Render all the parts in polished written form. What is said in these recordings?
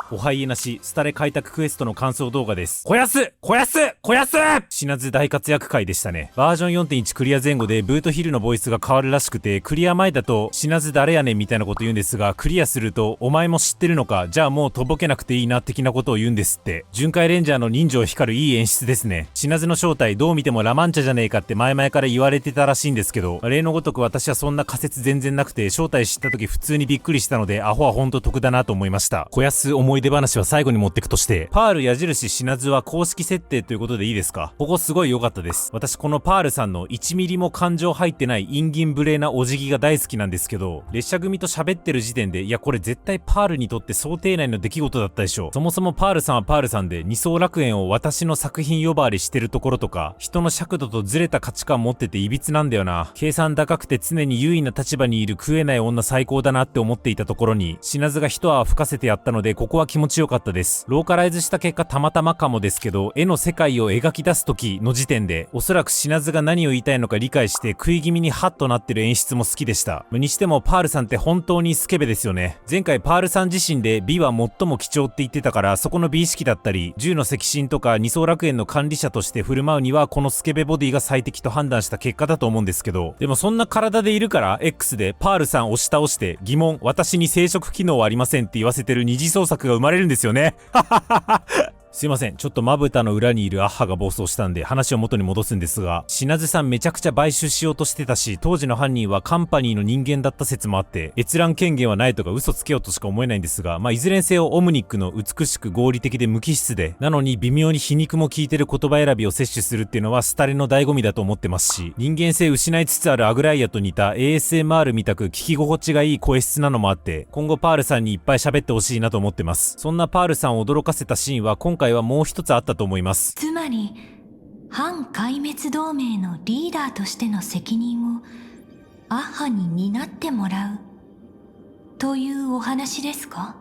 おはいえなし、スタレ開拓クエストの感想動画です。肥やす死なず大活躍回でしたね。バージョン 4.1 クリア前後でブートヒルのボイスが変わるらしくて、クリア前だと死なず誰やねんみたいなこと言うんですが、クリアするとお前も知ってるのか、じゃあもうとぼけなくていいな的なことを言うんですって。巡回レンジャーの人情光るいい演出ですね。死なずの正体どう見てもラマンチャじゃねえかって前々から言われてたらしいんですけど、例のごとく私はそんな仮説全然なくて、正体知った時普通にびっくりしたので、アホはほんと得だなと思いました。肥やす思い出話は最後に持ってくとして、パール矢印死なずは公式設定ということでいいですか？ここすごい良かったです。私このパールさんの1ミリも感情入ってない陰銀無礼なお辞儀が大好きなんですけど、列車組と喋ってる時点で、いやこれ絶対パールにとって想定内の出来事だったでしょ。そもそもパールさんはパールさんで二層楽園を私の作品呼ばわりしてるところとか、人の尺度とずれた価値観持ってていびつなんだよな。計算高くて常に優位な立場にいる食えない女最高だなって思っていたところに、死なずが一泡吹かせてやったので、ここは気持ちよかったです。ローカライズした結果たまたまかもですけど、絵の世界を描き出す時の時点で、おそらく死なずが何を言いたいのか理解して食い気味にハッとなってる演出も好きでした。にしてもパールさんって本当にスケベですよね。前回パールさん自身で美は最も貴重って言ってたから、そこの美意識だったり、銃の赤心とか二層楽園の管理者として振る舞うにはこのスケベボディが最適と判断した結果だと思うんですけど、でもそんな体でいるから X でパールさん押し倒して疑問、私に生殖機能はありませんって言わせてる二次創作が生まれるんですよね。すいません。ちょっとまぶたの裏にいるアッハが暴走したんで話を元に戻すんですが、死なずさんめちゃくちゃ買収しようとしてたし、当時の犯人はカンパニーの人間だった説もあって、閲覧権限はないとか嘘つけようとしか思えないんですが、いずれにせよオムニックの美しく合理的で無機質で、なのに微妙に皮肉も効いてる言葉選びを摂取するっていうのはスタレの醍醐味だと思ってますし、人間性失いつつあるアグライアと似た ASMR みたく聞き心地がいい声質なのもあって、今後パールさんにいっぱい喋ってほしいなと思ってます。そんなパールさんを驚かせたシーンは今回はもう一つあったと思います。つまり反壊滅同盟のリーダーとしての責任をアッハに担ってもらうというお話ですか？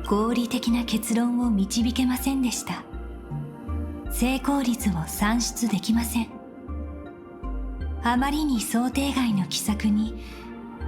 合理的な結論を導けませんでした。成功率を算出できません。あまりに想定外の奇策に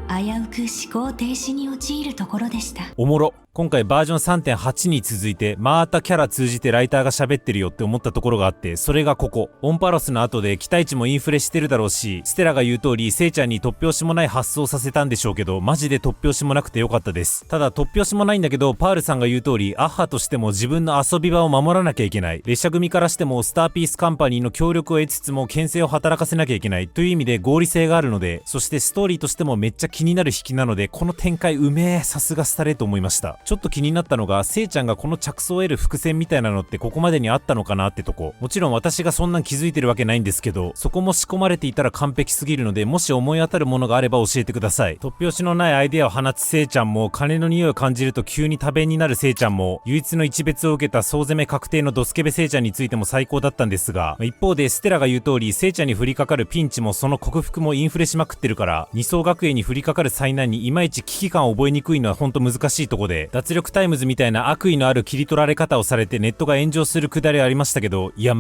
危うく思考停止に陥るところでした。おもろ。今回バージョン 3.8 に続いてまたキャラ通じてライターが喋ってるよって思ったところがあって、それがここ。オンパロスの後で期待値もインフレしてるだろうし、ステラが言う通りセイちゃんに突拍子もない発想させたんでしょうけど、マジで突拍子もなくてよかったです。ただ突拍子もないんだけど、パールさんが言う通りアッハとしても自分の遊び場を守らなきゃいけない。列車組からしてもスターピースカンパニーの協力を得つつも牽制を働かせなきゃいけないという意味で合理性があるので、そしてストーリーとしてもめっちゃ気になる引きなので、この展開うめえ、さすがスタレと思いました。ちょっと気になったのが、セイちゃんがこの着想を得る伏線みたいなのってここまでにあったのかなってとこ。もちろん私がそんなん気づいてるわけないんですけど、そこも仕込まれていたら完璧すぎるので、もし思い当たるものがあれば教えてください。突拍子のないアイデアを放つセイちゃんも、金の匂いを感じると急に多弁になるセイちゃんも、唯一の一別を受けた総攻め確定のドスケベセイちゃんについても最高だったんですが、一方でステラが言う通りセイちゃんに降りかかるピンチもその克服もインフレしまくってるから、二層学園に降りかかる災難にいまいち危機感を覚えにくいのはほんと難しいとこで、脱力タイムズみたいな悪意のある切り取られ方をされてネットが炎上するくだりありましたけど、いや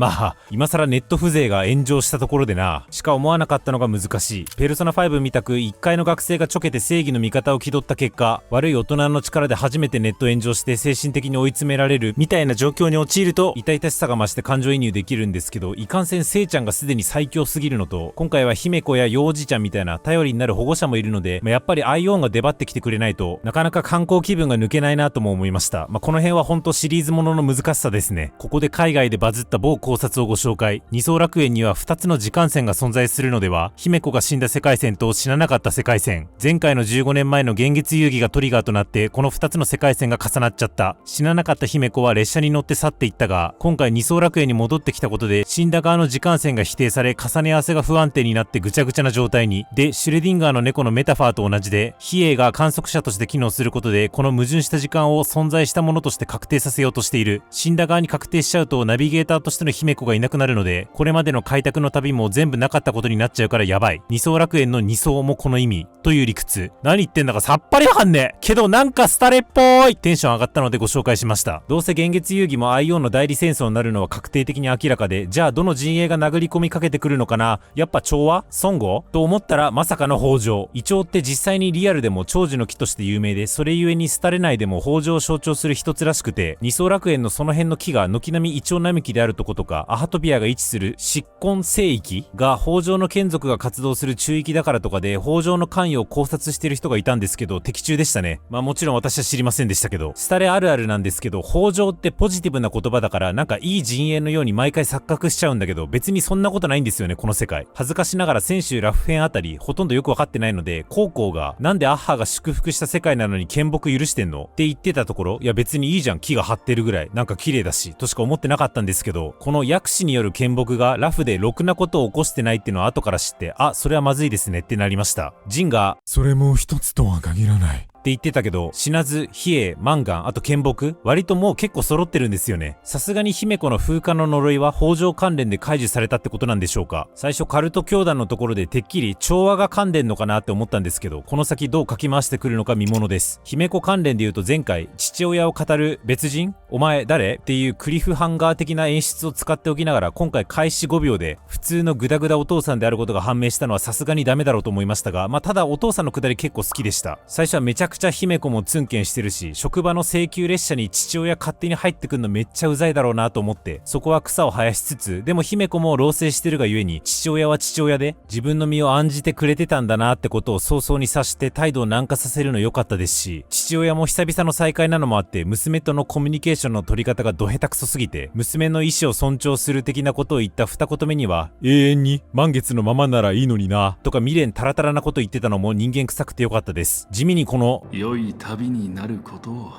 今更ネット風情が炎上したところでなしか思わなかったのが難しい。ペルソナ5みたく一階の学生がちょけて正義の味方を気取った結果、悪い大人の力で初めてネット炎上して精神的に追い詰められるみたいな状況に陥ると痛々しさが増して感情移入できるんですけど、いかんせんセイちゃんがすでに最強すぎるのと、今回は姫子や幼児ちゃんみたいな頼りになる保護者もいるので、やっぱりアイオーンが出張ってきてくれないとなかなか観光気分が抜けないなとも思いました。この辺は本当シリーズものの難しさですね。ここで海外でバズった某考察をご紹介。二層楽園には2つの時間線が存在するのでは、姫子が死んだ世界線と死ななかった世界線。前回の15年前の現月遊戯がトリガーとなってこの2つの世界線が重なっちゃった。死ななかった姫子は列車に乗って去っていったが、今回二層楽園に戻ってきたことで死んだ側の時間線が否定され、重ね合わせが不安定になってぐちゃぐちゃな状態に。で、シュレディンガーの猫のメタファーと同じで、比叡が観測者として機能することでこの矛盾した時間を存在したものとして確定させようとしている。死んだ側に確定しちゃうとナビゲーターとしての姫子がいなくなるので、これまでの開拓の旅も全部なかったことになっちゃうからやばい。二層楽園の二層もこの意味という理屈。何言ってんだかさっぱりわかんねえけど、なんかスタレっぽいテンション上がったのでご紹介しました。どうせ現月遊戯も IO の代理戦争になるのは確定的に明らかで、じゃあどの陣営が殴り込みかけてくるのかな。やっぱ調和孫悟と思ったらまさかの北条。イチョウってって実際にリアルでも長寿の木として有名で、それゆえに廃れないでも北条を象徴する一つらしくて、二層楽園のその辺の木が軒並みイチョウ並木であるとことか、アハトピアが位置する漆根聖域が北条の眷属が活動する中域だからとかで、北条の関与を考察してる人がいたんですけど、的中でしたね。まあもちろん私は知りませんでしたけど、廃れあるあるなんですけど、北条ってポジティブな言葉だからなんかいい陣営のように毎回錯覚しちゃうんだけど、別にそんなことないんですよね、この世界。恥ずかしながら先週ラフ編あたりほとんどよくわかってないので、高校がなんでアッハが祝福した世界なのに献木許してんのって言ってたところ、いや別にいいじゃん、木が張ってるぐらいなんか綺麗だしとしか思ってなかったんですけど、この薬師による献木がラフでろくなことを起こしてないっていうのは後から知って、あ、それはまずいですねってなりました。ジンがそれも一つとは限らないって言ってたけど、死なず、比叡、マンガン、あと献木、割ともう結構揃ってるんですよね。さすがに姫子の風化の呪いは北条関連で解除されたってことなんでしょうか。最初カルト教団のところでてっきり調和が関連のかなって思ったんですけど、この先どう書き回してくるのか見ものです。姫子関連で言うと前回、父親を語る別人お前誰っていうクリフハンガー的な演出を使っておきながら、今回開始5秒で普通のグダグダお父さんであることが判明したのはさすがにダメだろうと思いましたが、まあただお父さんのくだり結構好きでした。最初はめちゃくちゃ姫子もツンケンしてるし、職場の請求列車に父親勝手に入ってくんのめっちゃうざいだろうなと思って、そこは草を生やしつつ、でも姫子も老成してるがゆえに父親は父親で自分の身を案じてくれてたんだなってことを早々に察して態度を軟化させるの良かったですし、父親も久々の再会なのもあって娘とのコミュニケーションの取り方がど下手くそすぎて、娘の意思を尊重する的なことを言った二言目には、永遠に満月のままならいいのになとか未練タラタラなこと言ってたのも人間臭くて良かったです。地味にこの良い旅になることを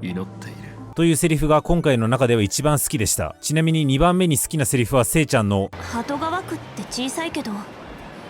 祈っているというセリフが今回の中では一番好きでした。ちなみに2番目に好きなセリフはせいちゃんの鳩川区って小さいけど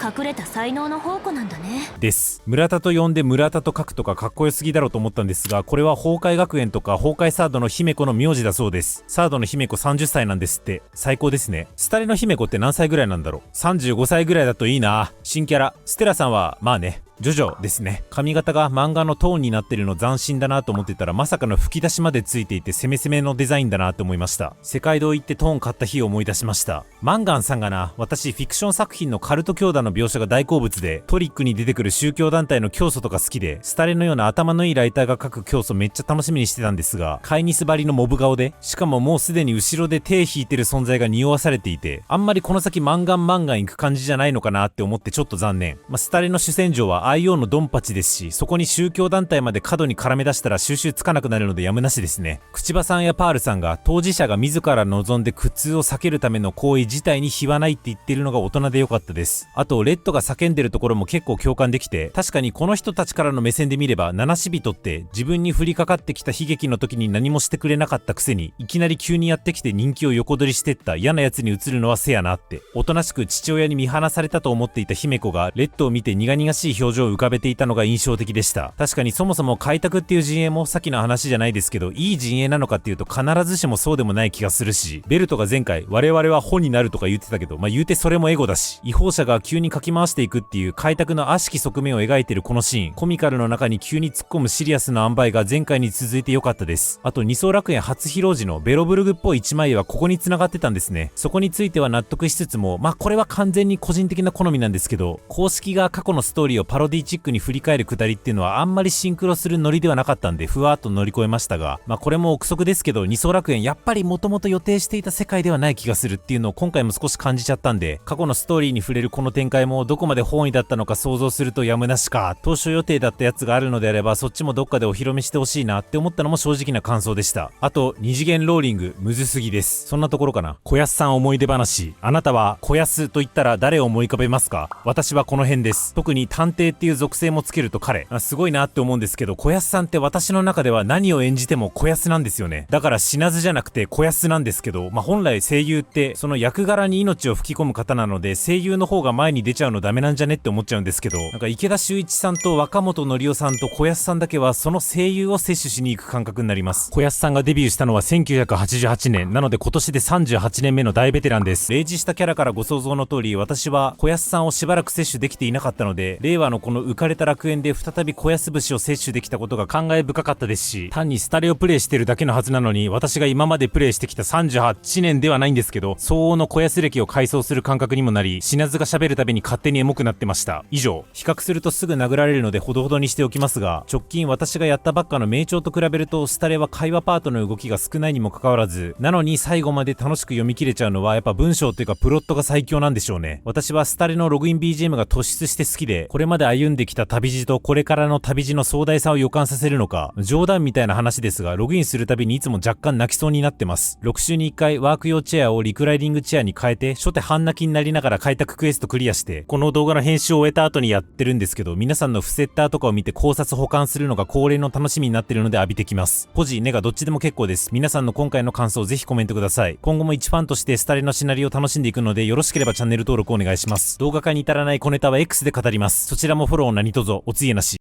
隠れた才能の宝庫なんだねです。村田と呼んで村田と書くとかかっこよすぎだろうと思ったんですが、これは崩壊学園とか崩壊サードの姫子の名字だそうです。サードの姫子30歳なんですって。最高ですね。スタレの姫子って何歳ぐらいなんだろう。35歳ぐらいだといいな。新キャラステラさんはまあね、ジョジョですね。髪型が漫画のトーンになってるの斬新だなと思ってたら、まさかの吹き出しまでついていて攻め攻めのデザインだなと思いました。世界堂行ってトーン買った日を思い出しました。マンガンさんがな、私フィクション作品のカルト教団の描写が大好物で、トリックに出てくる宗教団体の教祖とか好きで、スタレのような頭のいいライターが書く教祖めっちゃ楽しみにしてたんですが、飼いニス張りのモブ顔で、しかももうすでに後ろで手引いてる存在が匂わされていて、あんまりこの先マンガン行く感じじゃないのかなって思ってちょっと残念。スタレの主戦場は IO のドンパチですし、そこに宗教団体まで過度に絡め出したら収集つかなくなるのでやむなしですね。口場さんやパールさんが当事者が自ら望んで苦痛を避けるための行為自体に非はないって言ってるのが大人でよかったです。あとレッドが叫んでるところも結構共感できて、確かにこの人たちからの目線で見れば七死人って自分に降りかかってきた悲劇の時に何もしてくれなかったくせに、いきなり急にやってきて人気を横取りしてった嫌なやつに映るのはせやなって、おとなしく父親に見放されたと思っていた姫子がレッドを見て苦々しい表情を浮かべていたのが印象的でした。確かにそもそも開拓っていう陣営もさっきの話じゃないですけど、いい陣営なのかっていうと必ずしもそうでもない気がするし、ベルトが前回我々は本になるとか言ってたけど、言うてそれもエゴだし、違法者が急にかき回していくっていう開拓の悪しき側面を描いてるこのシーン、コミカルの中に急に突っ込むシリアスな塩梅が前回に続いて良かったです。あと二層楽園初披露時のベロブルグっぽい一枚絵はここに繋がってたんですね。そこについては納得しつつも、これは完全に個人的な好みなんですけど、公式が過去のストーリーをパロディチックに振り返るくだりっていうのはあんまりシンクロするノリではなかったんで、ふわーっと乗り越えましたが、これも憶測ですけど、二層楽園やっぱりもともと予定していた世界ではない気がするっていうのを今回も少し感じちゃったんで、過去のストーリーに触れるこの展開もどこまで本意だったのか想像するとやむなしか、当初予定だったやつがあるのであればそっちもどっかでお披露目してほしいなって思ったのも正直な感想でした。あと二次元ローリングむずすぎです。そんなところかな。小安さん思い出話、あなたは小安と言ったら誰を思い浮かべますか？私はこの辺です。特に探偵っていう属性もつけると彼すごいなって思うんですけど、小安さんって私の中では何を演じても小安なんですよね。だから死なずじゃなくて小安なんですけど、本来声優ってその役柄に命を吹き込む方なので、声優の方が前に出ちゃうのダメなんじゃねって思っちゃうんですけど、池田秀一さんと若本のりおさんと小安さんだけはその声優を摂取しに行く感覚になります。小安さんがデビューしたのは1988年なので今年で38年目の大ベテランです。例示したキャラからご想像の通り、私は小安さんをしばらく摂取できていなかったので、令和ののこの浮かれた楽園で再び小安節を摂取できたことが感慨深かったですし、単にスタレをプレイしてるだけのはずなのに、私が今までプレイしてきた38年ではないんですけど、相応の小安歴を回想する感覚にもなり、死なずが喋るたびに勝手にエモくなってました。以上。比較するとすぐ殴られるのでほどほどにしておきますが、直近私がやったばっかの名調と比べると、スタレは会話パートの動きが少ないにもかかわらず、なのに最後まで楽しく読み切れちゃうのはやっぱ文章というかプロットが最強なんでしょうね。私はスタレのログイン BGM が突出して好きで、これまで歩んできた旅路とこれからの旅路の壮大さを予感させるのか、冗談みたいな話ですが、ログインするたびにいつも若干泣きそうになってます。6週に1回ワーク用チェアをリクライニングチェアに変えて、初手半泣きになりながら開拓クエストクリアして、この動画の編集を終えた後にやってるんですけど、皆さんのフセッターとかを見て考察保管するのが恒例の楽しみになってるので浴びてきます。ポジ、ネガどっちでも結構です。皆さんの今回の感想をぜひコメントください。今後も一ファンとしてスタレのシナリオを楽しんでいくので、よろしければチャンネル登録お願いします。動画化に至らない小ネタは X で語ります。そちらもフォロー何卒おつげなし。